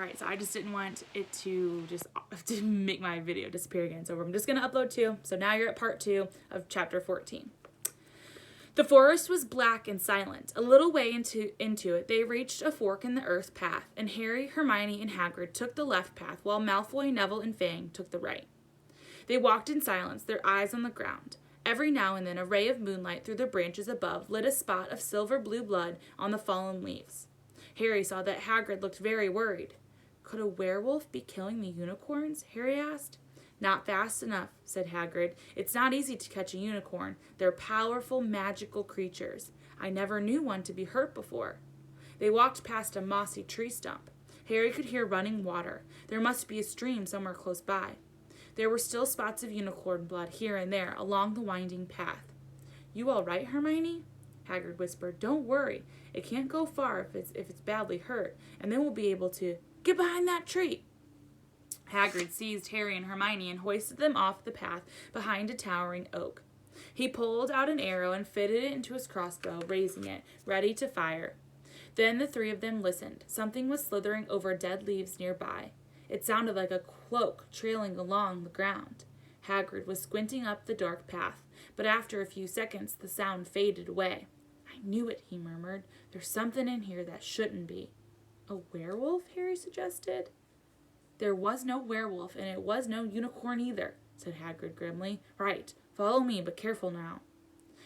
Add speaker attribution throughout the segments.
Speaker 1: Alright, so I just didn't want it to to make my video disappear again. So I'm just going to upload 2. So now you're at part 2 of chapter 14. The forest was black and silent. A little way into it, they reached a fork in the earth path, and Harry, Hermione, and Hagrid took the left path, while Malfoy, Neville, and Fang took the right. They walked in silence, their eyes on the ground. Every now and then a ray of moonlight through the branches above lit a spot of silver-blue blood on the fallen leaves. Harry saw that Hagrid looked very worried. Could a werewolf be killing the unicorns? Harry asked. Not fast enough, said Hagrid. It's not easy to catch a unicorn. They're powerful, magical creatures. I never knew one to be hurt before. They walked past a mossy tree stump. Harry could hear running water. There must be a stream somewhere close by. There were still spots of unicorn blood here and there along the winding path. You all right, Hermione? Hagrid whispered. Don't worry. It can't go far if it's badly hurt, and then we'll be able to... Get behind that tree! Hagrid seized Harry and Hermione and hoisted them off the path behind a towering oak. He pulled out an arrow and fitted it into his crossbow, raising it, ready to fire. Then the 3 of them listened. Something was slithering over dead leaves nearby. It sounded like a cloak trailing along the ground. Hagrid was squinting up the dark path, but after a few seconds the sound faded away. I knew it, he murmured. There's something in here that shouldn't be. A werewolf? Harry suggested. There was no werewolf, and it was no unicorn either, said Hagrid grimly. Right, follow me, but careful now.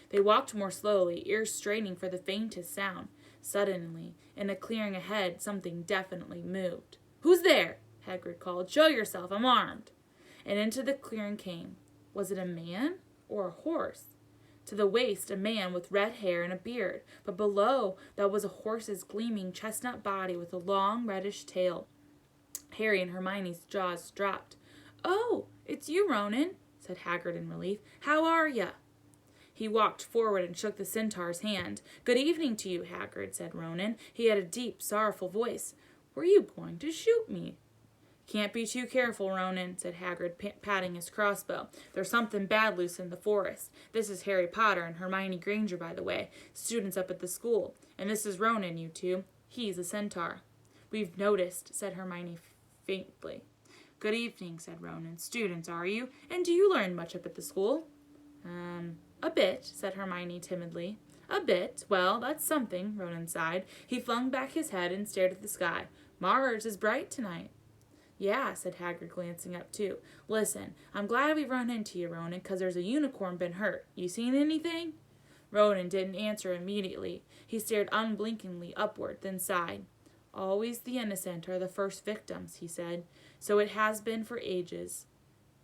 Speaker 1: They walked more slowly, ears straining for the faintest sound. Suddenly, in a clearing ahead, something definitely moved. Who's there? Hagrid called. Show yourself, I'm armed. And into the clearing came. Was it a man or a horse? To the waist, a man with red hair and a beard, but below that was a horse's gleaming chestnut body with a long reddish tail. Harry and Hermione's jaws dropped. Oh, it's you, Ronan, said Hagrid in relief. How are ya? He walked forward and shook the centaur's hand. Good evening to you, Hagrid, said Ronan. He had a deep, sorrowful voice. Were you going to shoot me? Can't be too careful, Ronan, said Hagrid, patting his crossbow. There's something bad loose in the forest. This is Harry Potter and Hermione Granger, by the way, students up at the school. And this is Ronan, you two. He's a centaur. We've noticed, said Hermione faintly. Good evening, said Ronan. Students, are you? And do you learn much up at the school? A bit, said Hermione timidly. A bit? Well, that's something, Ronan sighed. He flung back his head and stared at the sky. Mars is bright tonight. Yeah, said Hagrid, glancing up too. Listen, I'm glad we run into you, Ronan, 'cause there's a unicorn been hurt. You seen anything? Ronan didn't answer immediately. He stared unblinkingly upward, then sighed. Always the innocent are the first victims, he said. So it has been for ages.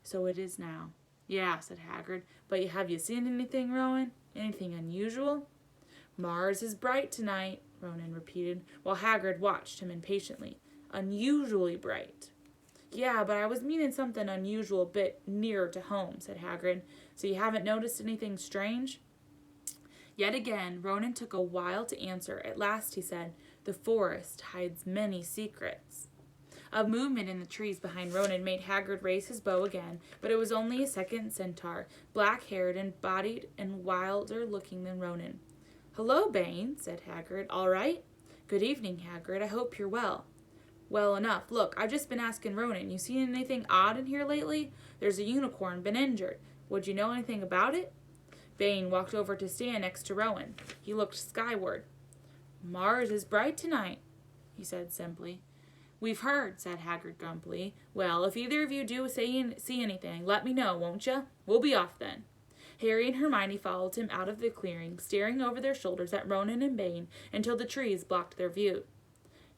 Speaker 1: So it is now. Yeah, said Hagrid. But have you seen anything, Rowan? Anything unusual? Mars is bright tonight, Ronan repeated, while Hagrid watched him impatiently. Unusually bright. Yeah, but I was meaning something unusual a bit nearer to home, said Hagrid. So you haven't noticed anything strange? Yet again, Ronan took a while to answer. At last he said, The forest hides many secrets. A movement in the trees behind Ronan made Hagrid raise his bow again, but it was only a second centaur, black-haired and bodied and wilder looking than Ronan. Hello, Bane, said Hagrid. All right? Good evening, Hagrid. I hope you're well. Well enough. Look, I've just been asking Ronan. You seen anything odd in here lately? There's a unicorn been injured. Would you know anything about it? Bane walked over to stand next to Rowan. He looked skyward. Mars is bright tonight, he said simply. We've heard, said Hagrid grumpily. Well, if either of you do see anything, let me know, won't you? We'll be off then. Harry and Hermione followed him out of the clearing, staring over their shoulders at Ronan and Bane until the trees blocked their view.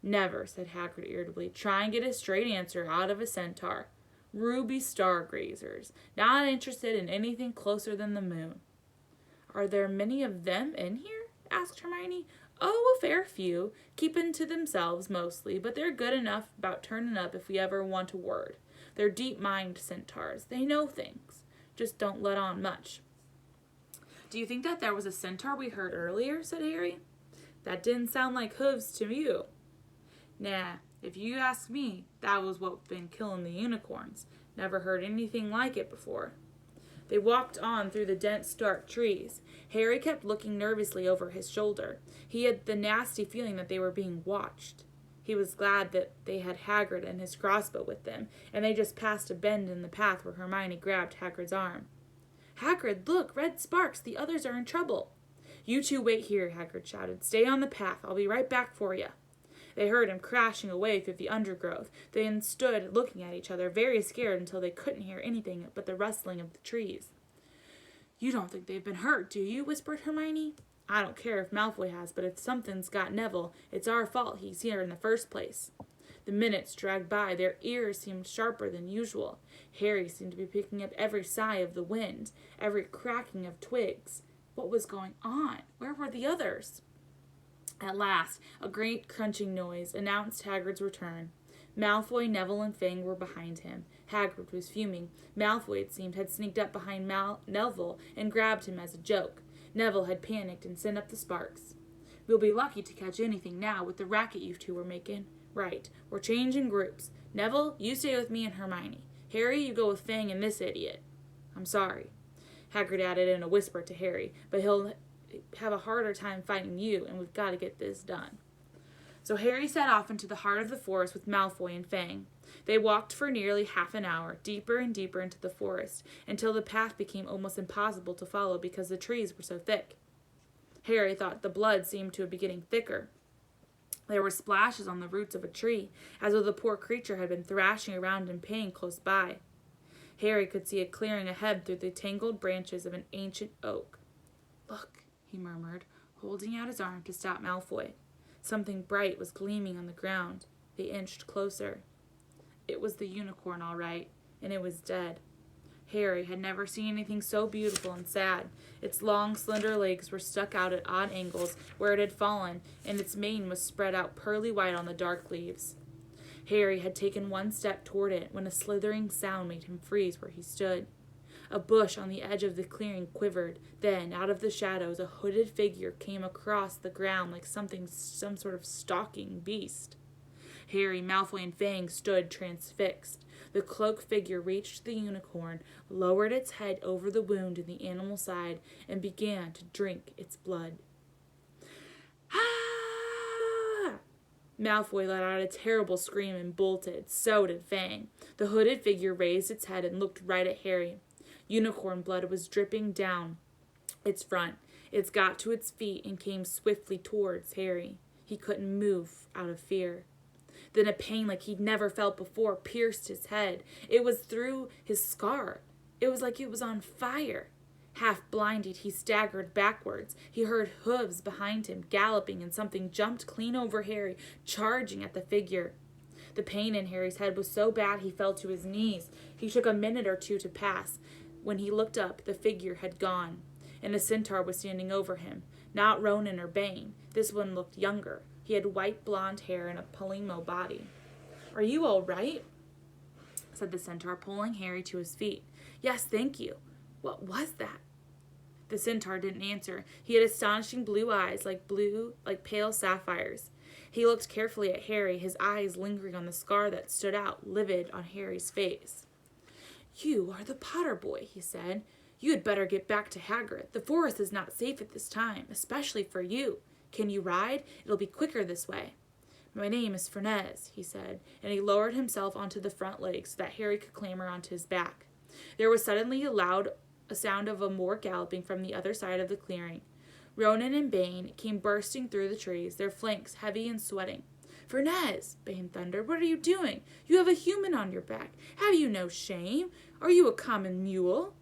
Speaker 1: Never, said Hagrid irritably. Try and get a straight answer out of a centaur. Ruby stargazers, not interested in anything closer than the moon. Are there many of them in here? Asked Hermione. Oh, a fair few, keeping to themselves mostly, but they're good enough about turning up if we ever want a word. They're deep-minded centaurs. They know things, just don't let on much. Do you think that there was a centaur we heard earlier? Said Harry. That didn't sound like hooves to you. Nah, if you ask me, that was what's been killing the unicorns. Never heard anything like it before. They walked on through the dense, dark trees. Harry kept looking nervously over his shoulder. He had the nasty feeling that they were being watched. He was glad that they had Hagrid and his crossbow with them, and they just passed a bend in the path where Hermione grabbed Hagrid's arm. "Hagrid, look, red sparks! The others are in trouble!" "You two wait here," Hagrid shouted. "Stay on the path. I'll be right back for you." They heard him crashing away through the undergrowth. They then stood looking at each other, very scared, until they couldn't hear anything but the rustling of the trees. "You don't think they've been hurt, do you?" whispered Hermione. "I don't care if Malfoy has, but if something's got Neville, it's our fault he's here in the first place." The minutes dragged by. Their ears seemed sharper than usual. Harry seemed to be picking up every sigh of the wind, every cracking of twigs. What was going on? Where were the others? At last, a great crunching noise announced Hagrid's return. Malfoy, Neville, and Fang were behind him. Hagrid was fuming. Malfoy, it seemed, had sneaked up behind Neville and grabbed him as a joke. Neville had panicked and sent up the sparks. "We'll be lucky to catch anything now with the racket you two were making." "Right. We're changing groups. Neville, you stay with me and Hermione. Harry, you go with Fang and this idiot." "I'm sorry," Hagrid added in a whisper to Harry, "but he'll have a harder time fighting you, and we've got to get this done." So Harry set off into the heart of the forest with Malfoy and Fang. They walked for nearly half an hour, deeper and deeper into the forest, until the path became almost impossible to follow because the trees were so thick. Harry thought the blood seemed to be getting thicker. There were splashes on the roots of a tree, as though the poor creature had been thrashing around in pain close by. Harry could see a clearing ahead through the tangled branches of an ancient oak. "Look," he murmured, holding out his arm to stop Malfoy. Something bright was gleaming on the ground. They inched closer. It was the unicorn, all right, and it was dead. Harry had never seen anything so beautiful and sad. Its long, slender legs were stuck out at odd angles where it had fallen, and its mane was spread out pearly white on the dark leaves. Harry had taken one step toward it when a slithering sound made him freeze where he stood. A bush on the edge of the clearing quivered. Then, out of the shadows, a hooded figure came across the ground like some sort of stalking beast. Harry, Malfoy, and Fang stood transfixed. The cloaked figure reached the unicorn, lowered its head over the wound in the animal's side, and began to drink its blood. "Ah!" Malfoy let out a terrible scream and bolted. So did Fang. The hooded figure raised its head and looked right at Harry. Unicorn blood was dripping down its front. It got to its feet and came swiftly towards Harry. He couldn't move out of fear. Then a pain like he'd never felt before pierced his head. It was through his scar. It was like it was on fire. Half blinded, he staggered backwards. He heard hooves behind him, galloping, and something jumped clean over Harry, charging at the figure. The pain in Harry's head was so bad he fell to his knees. He took a minute or two to pass. When he looked up, the figure had gone, and a centaur was standing over him. Not Ronan or Bane. This one looked younger. He had white blonde hair and a Polimo body. "Are you all right?" said the centaur, pulling Harry to his feet. "Yes, thank you." "What was that?" The centaur didn't answer. He had astonishing blue eyes, like pale sapphires. He looked carefully at Harry, his eyes lingering on the scar that stood out livid on Harry's face. "You are the Potter boy," he said. "You had better get back to Hagrid. The forest is not safe at this time, especially for you. Can you ride? It'll be quicker this way." "My name is Fernez," he said, and he lowered himself onto the front legs so that Harry could clamber onto his back. There was suddenly a sound of more galloping from the other side of the clearing. Ronan and Bane came bursting through the trees, their flanks heavy and sweating. "Fernez!" Bane thundered. "What are you doing? You have a human on your back. Have you no shame? Are you a common mule?"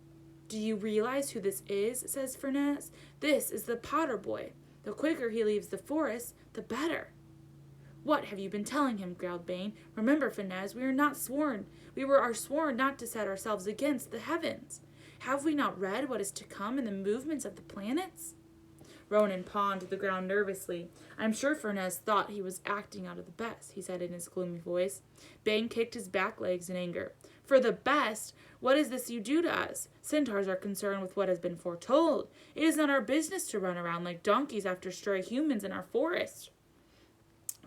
Speaker 1: "Do you realize who this is?" says Fernez. "This is the Potter boy. The quicker he leaves the forest, the better." "What have you been telling him?" growled Bane. "Remember, Fernez, we are sworn not to set ourselves against the heavens. Have we not read what is to come in the movements of the planets?" Ronan pawed the ground nervously. "I'm sure Fernez thought he was acting out of the best," he said in his gloomy voice. Bane kicked his back legs in anger. "For the best? What is this you do to us? Centaurs are concerned with what has been foretold. It is not our business to run around like donkeys after stray humans in our forest."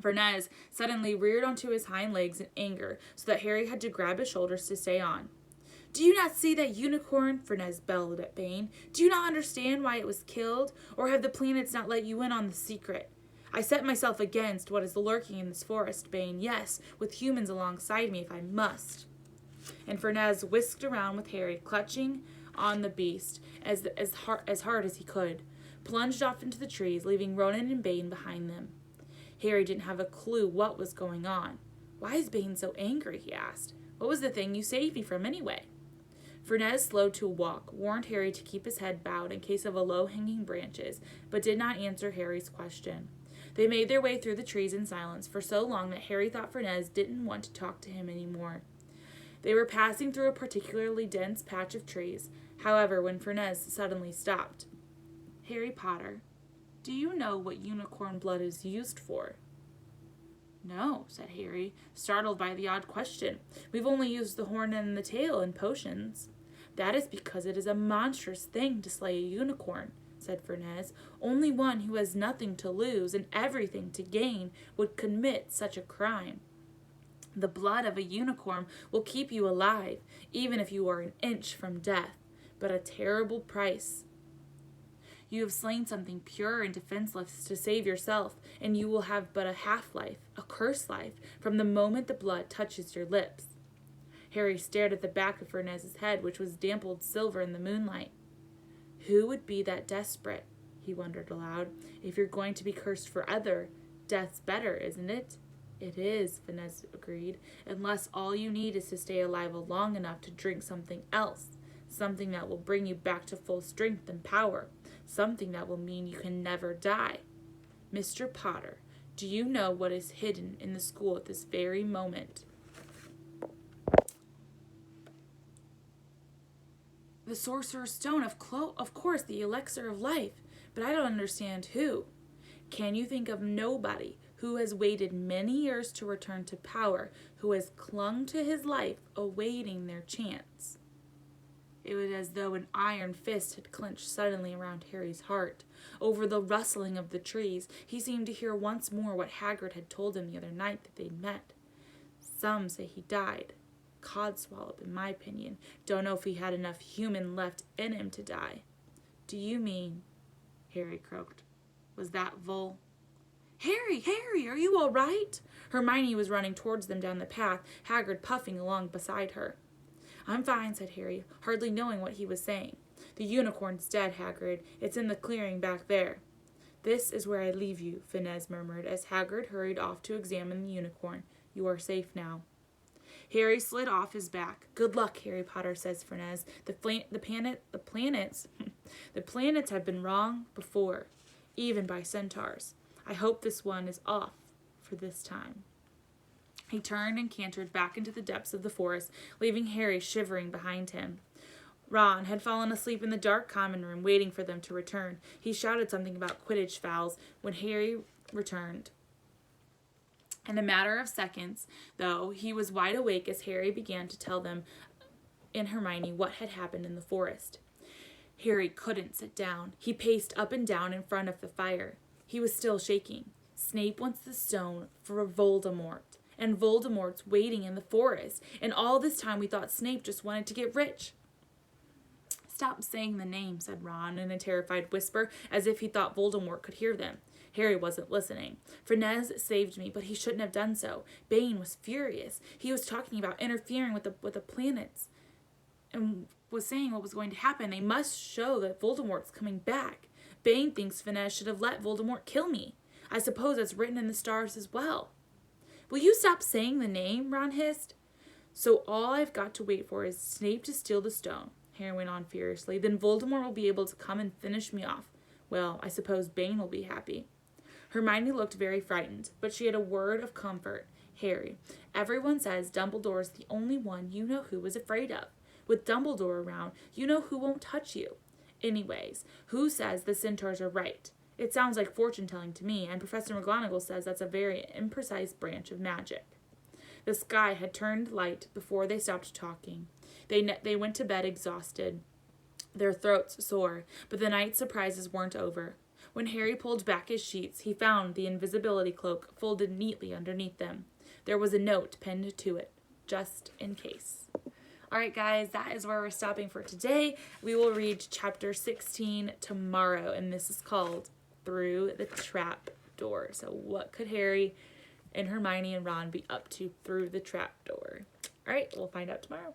Speaker 1: Fernez suddenly reared onto his hind legs in anger, so that Harry had to grab his shoulders to stay on. "Do you not see that unicorn?" Fernez bellowed at Bane. "Do you not understand why it was killed? Or have the planets not let you in on the secret? I set myself against what is lurking in this forest, Bane, yes, with humans alongside me if I must. And Fernez whisked around with Harry, clutching on the beast as hard as he could, plunged off into the trees, leaving Ronan and Bane behind them. Harry didn't have a clue what was going on. Why is Bane so angry, he asked. What was the thing you saved me from anyway? Fernez slowed to a walk, warned Harry to keep his head bowed in case of low-hanging branches, but did not answer Harry's question. They made their way through the trees in silence for so long that Harry thought Fernez didn't want to talk to him anymore. They were passing through a particularly dense patch of trees, however, when Fernez suddenly stopped. Harry Potter, do you know what unicorn blood is used for? No, said Harry, startled by the odd question. We've only used the horn and the tail in potions. That is because it is a monstrous thing to slay a unicorn, said Fernez. Only one who has nothing to lose and everything to gain would commit such a crime. The blood of a unicorn will keep you alive, even if you are an inch from death, but a terrible price. You have slain something pure and defenseless to save yourself, and you will have but a half-life, a cursed life, from the moment the blood touches your lips. Harry stared at the back of Fernez's head, which was dampled silver in the moonlight. Who would be that desperate, he wondered aloud. If you're going to be cursed forever, death's better, isn't it? It is, Fernez agreed, unless all you need is to stay alive long enough to drink something else, something that will bring you back to full strength and power, something that will mean you can never die. Mr. Potter, do you know what is hidden in the school at this very moment? The Sorcerer's Stone, of course, the elixir of life, but I don't understand who. Can you think of nobody who has waited many years to return to power, who has clung to his life, awaiting their chance? It was as though an iron fist had clenched suddenly around Harry's heart. Over the rustling of the trees, he seemed to hear once more what Hagrid had told him the other night that they'd met. Some say he died. Codswallop, in my opinion. Don't know if he had enough human left in him to die. Do you mean? Harry croaked. Was that Vol? Harry, are you all right? Hermione was running towards them down the path, Hagrid puffing along beside her. I'm fine, said Harry, hardly knowing what he was saying. The unicorn's dead, Hagrid. It's in the clearing back there. This is where I leave you, Fernez murmured as Hagrid hurried off to examine the unicorn. You are safe now. Harry slid off his back. Good luck, Harry Potter, says Fernez. The planets have been wrong before, even by centaurs. I hope this one is off for this time. He turned and cantered back into the depths of the forest, leaving Harry shivering behind him. Ron had fallen asleep in the dark common room, waiting for them to return. He shouted something about Quidditch fouls when Harry returned. In a matter of seconds, though, he was wide awake as Harry began to tell them and Hermione what had happened in the forest. Harry couldn't sit down. He paced up and down in front of the fire. He was still shaking. Snape wants the stone for Voldemort, and Voldemort's waiting in the forest, and all this time we thought Snape just wanted to get rich. Stop saying the name, said Ron in a terrified whisper, as if he thought Voldemort could hear them. Harry wasn't listening. Fernez saved me, but he shouldn't have done so. Bane was furious. He was talking about interfering with the planets and was saying what was going to happen. They must show that Voldemort's coming back. Bane thinks Fernez should have let Voldemort kill me. I suppose that's written in the stars as well. Will you stop saying the name? Ron hissed. So all I've got to wait for is Snape to steal the stone, Harry went on furiously. Then Voldemort will be able to come and finish me off. Well, I suppose Bane will be happy. Hermione looked very frightened, but she had a word of comfort. Harry, everyone says Dumbledore's the only one you know who is afraid of. With Dumbledore around, you know who won't touch you. Anyways, who says the centaurs are right? It sounds like fortune-telling to me, and Professor McGonagall says that's a very imprecise branch of magic. The sky had turned light before they stopped talking. They went to bed exhausted, their throats sore, but the night's surprises weren't over. When Harry pulled back his sheets, he found the invisibility cloak folded neatly underneath them. There was a note pinned to it, just in case. All right, guys, that is where we're stopping for today. We will read chapter 16 tomorrow, and this is called Through the Trap. door. So what could Harry and Hermione and Ron be up to through the trap door? All right, we'll find out tomorrow.